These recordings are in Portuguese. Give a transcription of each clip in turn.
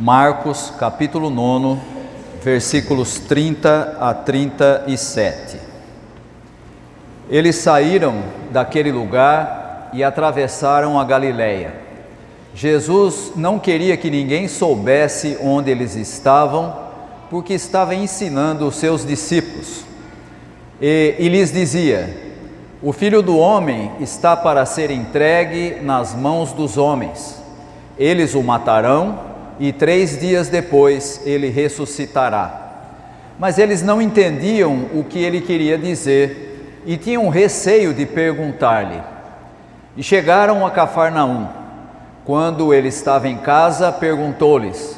Marcos, capítulo 9, versículos 30 a 37. Eles saíram daquele lugar e atravessaram a Galileia. Jesus não queria que ninguém soubesse onde eles estavam, porque estava ensinando os seus discípulos. E lhes dizia: o Filho do Homem está para ser entregue nas mãos dos homens. Eles o matarão e 3 dias depois ele ressuscitará. Mas eles não entendiam o que ele queria dizer e tinham receio de perguntar-lhe. E chegaram a Cafarnaum. Quando ele estava em casa, perguntou-lhes: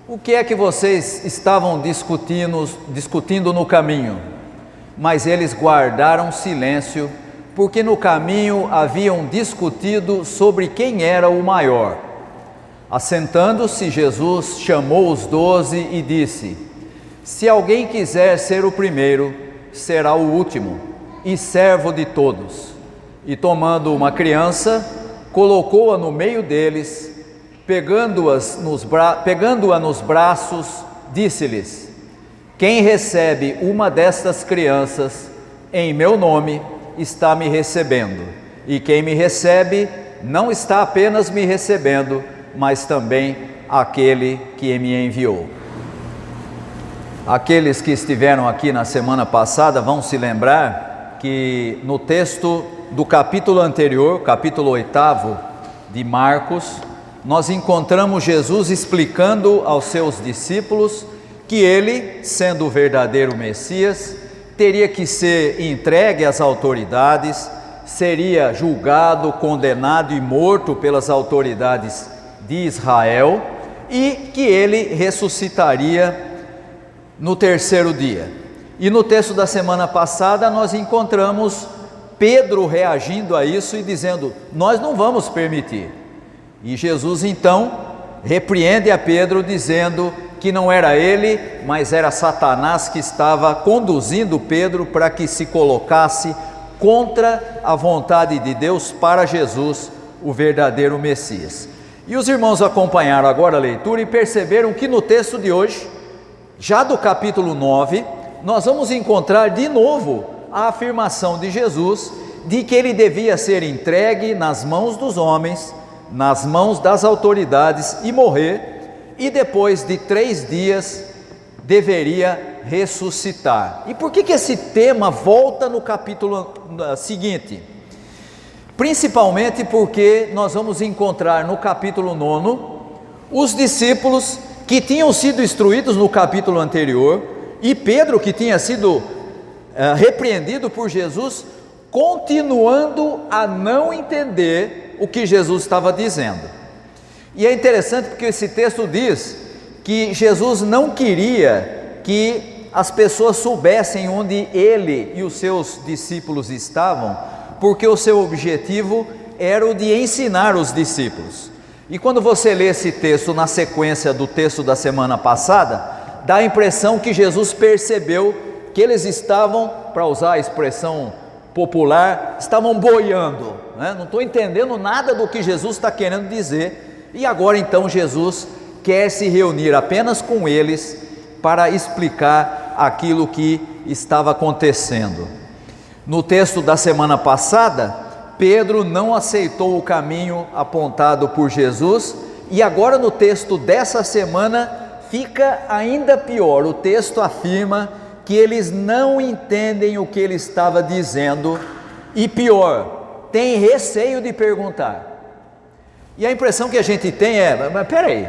o que é que vocês estavam discutindo no caminho? Mas eles guardaram silêncio, porque no caminho haviam discutido sobre quem era o maior. Assentando-se, Jesus chamou os 12 e disse: se alguém quiser ser o primeiro, será o último e servo de todos. E tomando uma criança, colocou-a no meio deles, pegando-a nos braços, disse-lhes: quem recebe uma destas crianças em meu nome, está me recebendo, e quem me recebe, não está apenas me recebendo, mas também aquele que me enviou. Aqueles que estiveram aqui na semana passada vão se lembrar que no texto do capítulo anterior, capítulo 8 de Marcos, nós encontramos Jesus explicando aos seus discípulos que ele, sendo o verdadeiro Messias, teria que ser entregue às autoridades, seria julgado, condenado e morto pelas autoridades de Israel, e que ele ressuscitaria no 3º dia. E no texto da semana passada nós encontramos Pedro reagindo a isso e dizendo: nós não vamos permitir. E Jesus então repreende a Pedro dizendo que não era ele, mas era Satanás que estava conduzindo Pedro para que se colocasse contra a vontade de Deus para Jesus, o verdadeiro Messias. E os irmãos acompanharam agora a leitura e perceberam que no texto de hoje, já do capítulo 9, nós vamos encontrar de novo a afirmação de Jesus de que ele devia ser entregue nas mãos dos homens, nas mãos das autoridades e morrer, e depois de 3 dias deveria ressuscitar. E por que esse tema volta no capítulo seguinte? Principalmente porque nós vamos encontrar no capítulo 9 os discípulos que tinham sido instruídos no capítulo anterior, e Pedro, que tinha sido repreendido por Jesus, continuando a não entender o que Jesus estava dizendo. E é interessante porque esse texto diz que Jesus não queria que as pessoas soubessem onde ele e os seus discípulos estavam, porque o seu objetivo era o de ensinar os discípulos. E quando você lê esse texto na sequência do texto da semana passada, dá a impressão que Jesus percebeu que eles estavam, para usar a expressão popular, estavam boiando, né? Não estou entendendo nada do que Jesus está querendo dizer, e agora então Jesus quer se reunir apenas com eles para explicar aquilo que estava acontecendo. No texto da semana passada, Pedro não aceitou o caminho apontado por Jesus, e agora no texto dessa semana fica ainda pior. O texto afirma que eles não entendem o que ele estava dizendo, e pior, tem receio de perguntar. E a impressão que a gente tem é: mas peraí,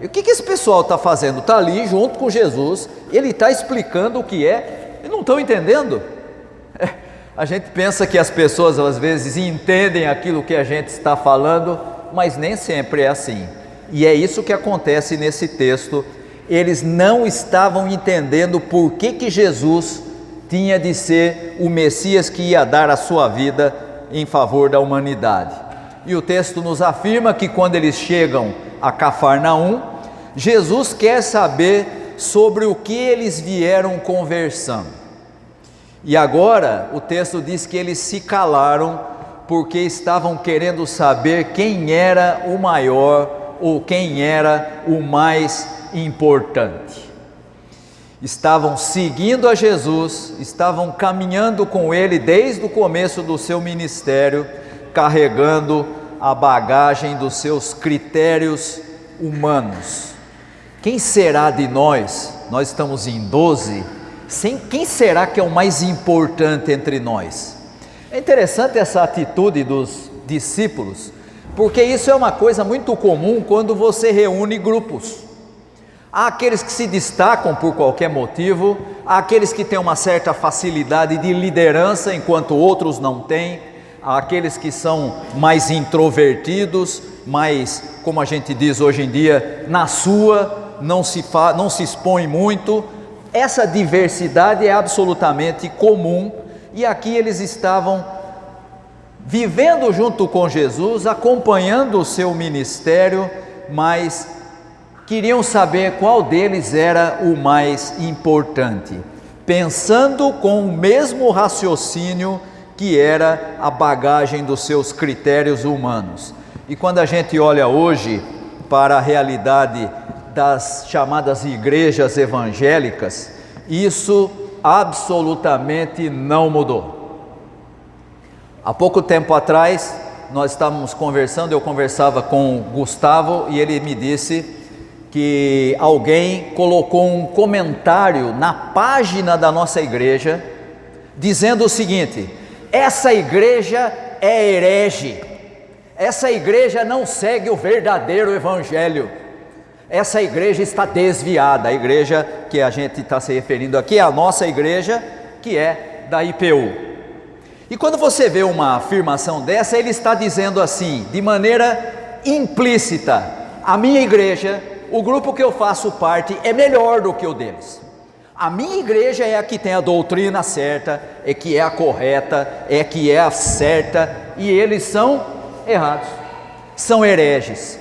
o que esse pessoal está fazendo? Está ali junto com Jesus, ele está explicando o que é, e não estão entendendo? A gente pensa que as pessoas às vezes entendem aquilo que a gente está falando, mas nem sempre é assim. E é isso que acontece nesse texto. Eles não estavam entendendo por que Jesus tinha de ser o Messias que ia dar a sua vida em favor da humanidade. E o texto nos afirma que quando eles chegam a Cafarnaum, Jesus quer saber sobre o que eles vieram conversando. E agora o texto diz que eles se calaram porque estavam querendo saber quem era o maior ou quem era o mais importante. Estavam seguindo a Jesus, estavam caminhando com Ele desde o começo do seu ministério, carregando a bagagem dos seus critérios humanos. Quem será de nós? Nós estamos em 12. Quem será que é o mais importante entre nós? É interessante essa atitude dos discípulos, porque isso é uma coisa muito comum quando você reúne grupos. Há aqueles que se destacam por qualquer motivo, há aqueles que têm uma certa facilidade de liderança, enquanto outros não têm, há aqueles que são mais introvertidos, mais, como a gente diz hoje em dia, na sua, não se expõe muito. Essa diversidade é absolutamente comum, e aqui eles estavam vivendo junto com Jesus, acompanhando o seu ministério, mas queriam saber qual deles era o mais importante, pensando com o mesmo raciocínio que era a bagagem dos seus critérios humanos. E quando a gente olha hoje para a realidade das chamadas igrejas evangélicas, isso absolutamente não mudou. Há pouco tempo atrás, nós estávamos conversando, eu conversava com o Gustavo e ele me disse que alguém colocou um comentário na página da nossa igreja, dizendo o seguinte: essa igreja é herege, essa igreja não segue o verdadeiro evangelho, essa igreja está desviada. A igreja que a gente está se referindo aqui é a nossa igreja, que é da IPU. E quando você vê uma afirmação dessa, ele está dizendo assim, de maneira implícita: a minha igreja, o grupo que eu faço parte, é melhor do que o deles. A minha igreja é a que tem a doutrina certa, é que é a correta, é que é a certa, e eles são errados, são hereges.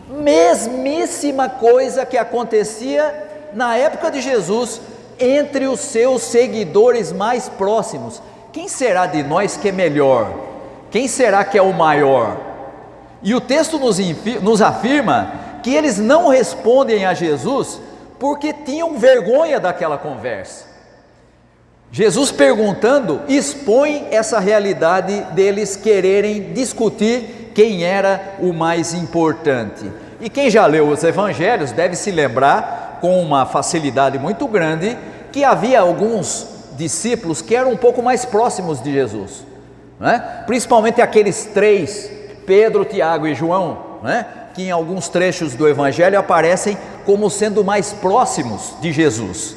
Mesmíssima coisa que acontecia na época de Jesus entre os seus seguidores mais próximos. Quem será de nós que é melhor? Quem será que é o maior? E o texto nos afirma que eles não respondem a Jesus porque tinham vergonha daquela conversa. Jesus, perguntando, expõe essa realidade deles quererem discutir quem era o mais importante. E quem já leu os evangelhos deve se lembrar com uma facilidade muito grande que havia alguns discípulos que eram um pouco mais próximos de Jesus, né? Principalmente aqueles três, Pedro, Tiago e João, né? Que em alguns trechos do evangelho aparecem como sendo mais próximos de Jesus.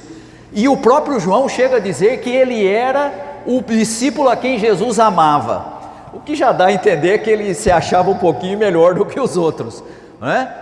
E o próprio João chega a dizer que ele era o discípulo a quem Jesus amava, o que já dá a entender que ele se achava um pouquinho melhor do que os outros, né?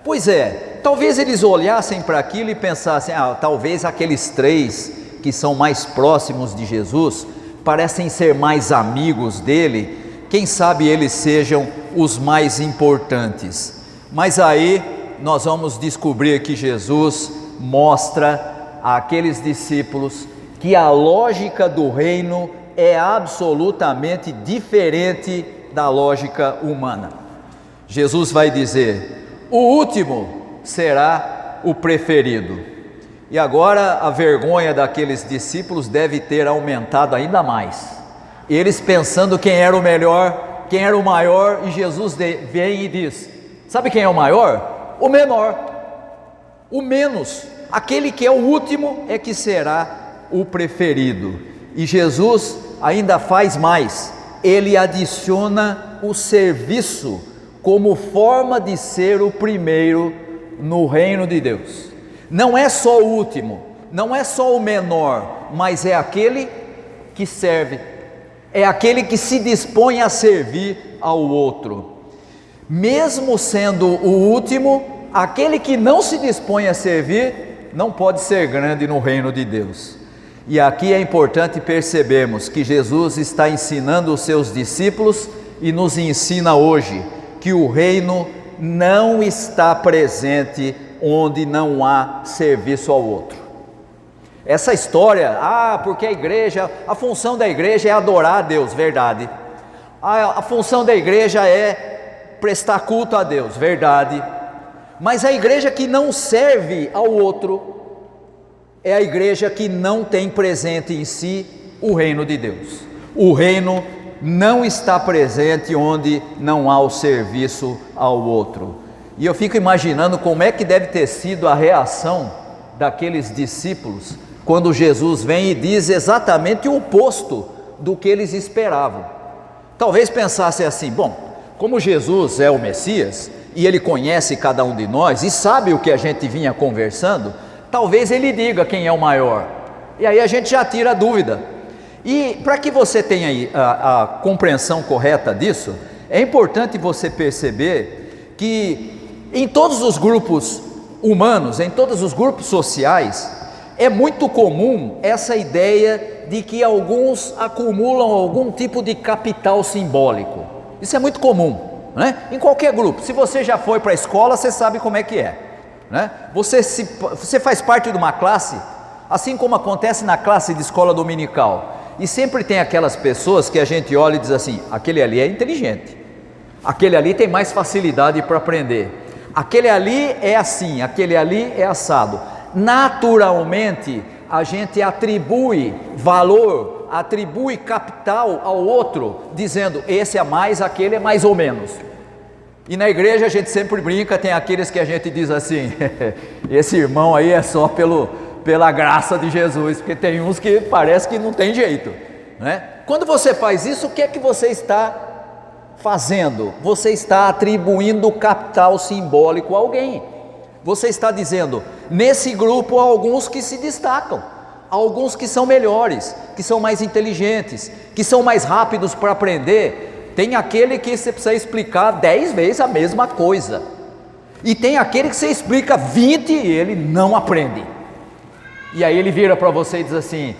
Pois é, talvez eles olhassem para aquilo e pensassem: talvez aqueles três que são mais próximos de Jesus parecem ser mais amigos dele, quem sabe eles sejam os mais importantes. Mas aí nós vamos descobrir que Jesus mostra àqueles discípulos que a lógica do reino é absolutamente diferente da lógica humana. Jesus vai dizer: o último será o preferido. E agora a vergonha daqueles discípulos deve ter aumentado ainda mais. Eles pensando quem era o melhor, quem era o maior, e Jesus vem e diz: sabe quem é o maior? O menor, o menos, aquele que é o último é que será o preferido. E Jesus ainda faz mais, ele adiciona o serviço como forma de ser o primeiro no reino de Deus. Não é só o último, não é só o menor, mas é aquele que serve, é aquele que se dispõe a servir ao outro. Mesmo sendo o último, aquele que não se dispõe a servir não pode ser grande no reino de Deus. E aqui é importante percebermos que Jesus está ensinando os seus discípulos e nos ensina hoje que o reino não está presente onde não há serviço ao outro. Essa história, porque a igreja, a função da igreja é adorar a Deus, verdade. A função da igreja é prestar culto a Deus, verdade. Mas a igreja que não serve ao outro é a igreja que não tem presente em si o reino de Deus. O reino não está presente onde não há o serviço ao outro. E eu fico imaginando como é que deve ter sido a reação daqueles discípulos quando Jesus vem e diz exatamente o oposto do que eles esperavam. Talvez pensassem assim: bom, como Jesus é o Messias e ele conhece cada um de nós e sabe o que a gente vinha conversando, talvez ele diga quem é o maior, e aí a gente já tira a dúvida. E para que você tenha aí a compreensão correta disso, é importante você perceber que em todos os grupos humanos, em todos os grupos sociais, é muito comum essa ideia de que alguns acumulam algum tipo de capital simbólico. Isso é muito comum, né? Em qualquer grupo. Se você já foi para a escola, você sabe como é que é, né? Você faz parte de uma classe, assim como acontece na classe de escola dominical, e sempre tem aquelas pessoas que a gente olha e diz assim: aquele ali é inteligente, aquele ali tem mais facilidade para aprender, aquele ali é assim, aquele ali é assado. Naturalmente a gente atribui valor, atribui capital ao outro, dizendo esse é mais, aquele é mais ou menos. E na igreja a gente sempre brinca, tem aqueles que a gente diz assim: esse irmão aí é só pela graça de Jesus, porque tem uns que parece que não tem jeito, né? Quando você faz isso, o que é que você está fazendo? Você está atribuindo capital simbólico a alguém. Você está dizendo: nesse grupo há alguns que se destacam, há alguns que são melhores, que são mais inteligentes, que são mais rápidos para aprender. Tem aquele que você precisa explicar 10 vezes a mesma coisa, e tem aquele que você explica 20 e ele não aprende. E aí ele vira para você e diz assim: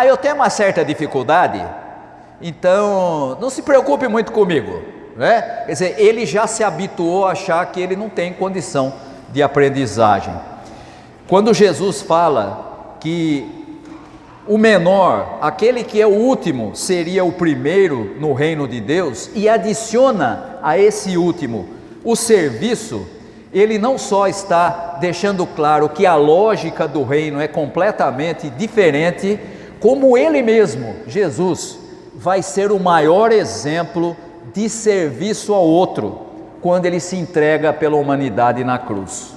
eu tenho uma certa dificuldade, então não se preocupe muito comigo, né? Quer dizer, ele já se habituou a achar que ele não tem condição de aprendizagem. Quando Jesus fala que o menor, aquele que é o último, seria o primeiro no reino de Deus, e adiciona a esse último o serviço, ele não só está deixando claro que a lógica do reino é completamente diferente, como ele mesmo, Jesus, vai ser o maior exemplo de serviço ao outro, quando ele se entrega pela humanidade na cruz.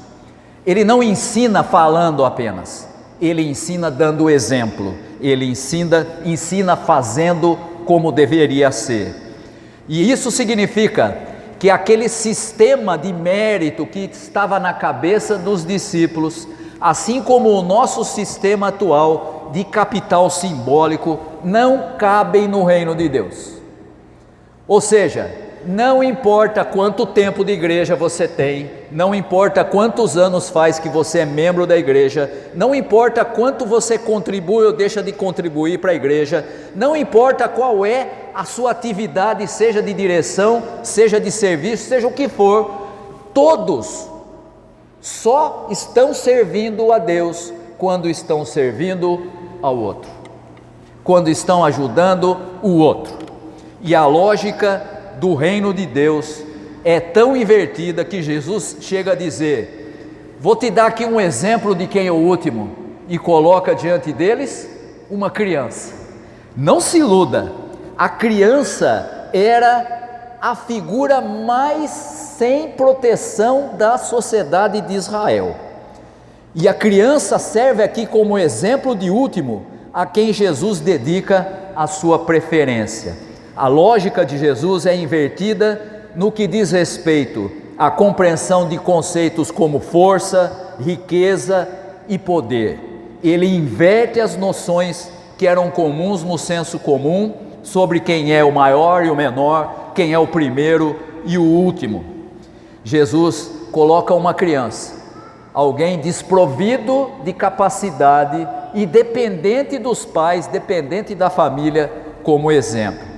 Ele não ensina falando apenas, ele ensina dando exemplo, ele ensina fazendo como deveria ser. E isso significa que aquele sistema de mérito que estava na cabeça dos discípulos, assim como o nosso sistema atual de capital simbólico, não cabem no reino de Deus. Ou seja, não importa quanto tempo de igreja você tem, não importa quantos anos faz que você é membro da igreja, não importa quanto você contribui ou deixa de contribuir para a igreja, não importa qual é a sua atividade, seja de direção, seja de serviço, seja o que for, todos só estão servindo a Deus quando estão servindo ao outro, quando estão ajudando o outro. E a lógica do reino de Deus é tão invertida que Jesus chega a dizer: vou te dar aqui um exemplo de quem é o último, e coloca diante deles uma criança. Não se iluda, a criança era a figura mais sem proteção da sociedade de Israel, e a criança serve aqui como exemplo de último a quem Jesus dedica a sua preferência. A lógica de Jesus é invertida no que diz respeito à compreensão de conceitos como força, riqueza e poder. Ele inverte as noções que eram comuns no senso comum sobre quem é o maior e o menor, quem é o primeiro e o último. Jesus coloca uma criança, alguém desprovido de capacidade e dependente dos pais, dependente da família, como exemplo.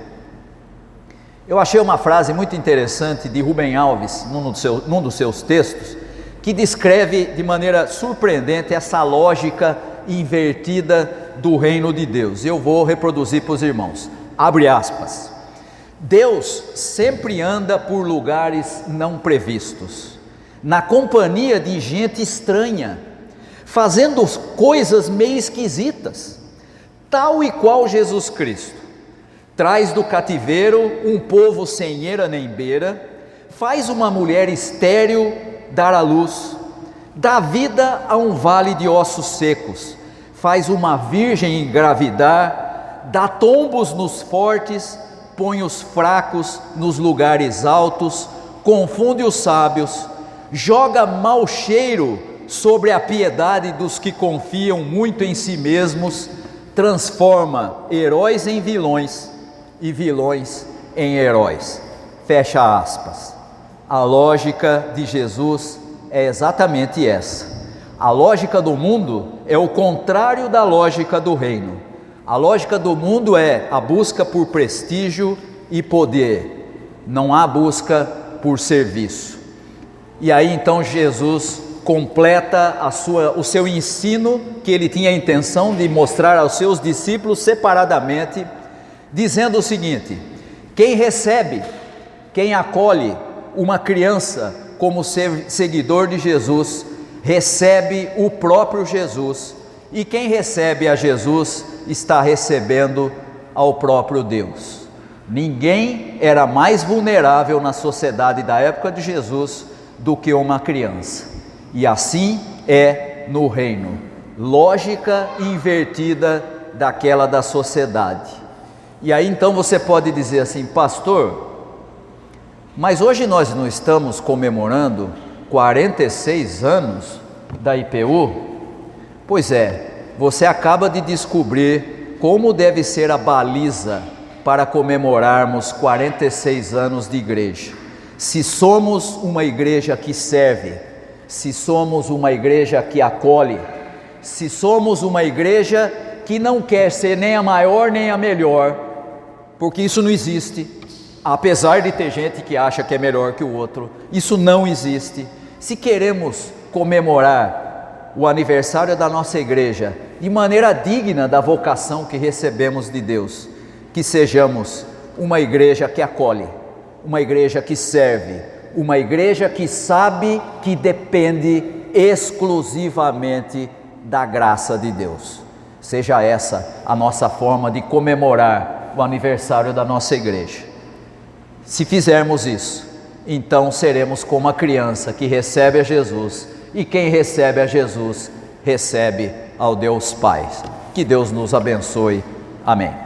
Eu achei uma frase muito interessante de Rubem Alves, num dos seus textos, que descreve de maneira surpreendente essa lógica invertida do reino de Deus. Eu vou reproduzir para os irmãos. Abre aspas. Deus sempre anda por lugares não previstos, na companhia de gente estranha, fazendo coisas meio esquisitas, tal e qual Jesus Cristo. Traz do cativeiro um povo sem eira nem beira, faz uma mulher estéril dar à luz, dá vida a um vale de ossos secos, faz uma virgem engravidar, dá tombos nos fortes, põe os fracos nos lugares altos, confunde os sábios, joga mau cheiro sobre a piedade dos que confiam muito em si mesmos, transforma heróis em vilões e vilões em heróis. Fecha aspas. A lógica de Jesus é exatamente essa. A lógica do mundo é o contrário da lógica do reino. A lógica do mundo é a busca por prestígio e poder, não há busca por serviço. E aí então Jesus completa o seu ensino, que ele tinha a intenção de mostrar aos seus discípulos separadamente, dizendo o seguinte: quem recebe, quem acolhe uma criança como seguidor de Jesus, recebe o próprio Jesus, e quem recebe a Jesus está recebendo ao próprio Deus. Ninguém era mais vulnerável na sociedade da época de Jesus do que uma criança, e assim é no reino. Lógica invertida daquela da sociedade. E aí então você pode dizer assim: pastor, mas hoje nós não estamos comemorando 46 anos da IPU? Pois é, você acaba de descobrir como deve ser a baliza para comemorarmos 46 anos de igreja. Se somos uma igreja que serve, se somos uma igreja que acolhe, se somos uma igreja que não quer ser nem a maior nem a melhor, porque isso não existe, apesar de ter gente que acha que é melhor que o outro, isso não existe. Se queremos comemorar o aniversário da nossa igreja de maneira digna da vocação que recebemos de Deus, que sejamos uma igreja que acolhe, uma igreja que serve, uma igreja que sabe que depende exclusivamente da graça de Deus. Seja essa a nossa forma de comemorar o aniversário da nossa igreja. Se fizermos isso, então seremos como a criança que recebe a Jesus, e quem recebe a Jesus recebe ao Deus Pai. Que Deus nos abençoe. Amém.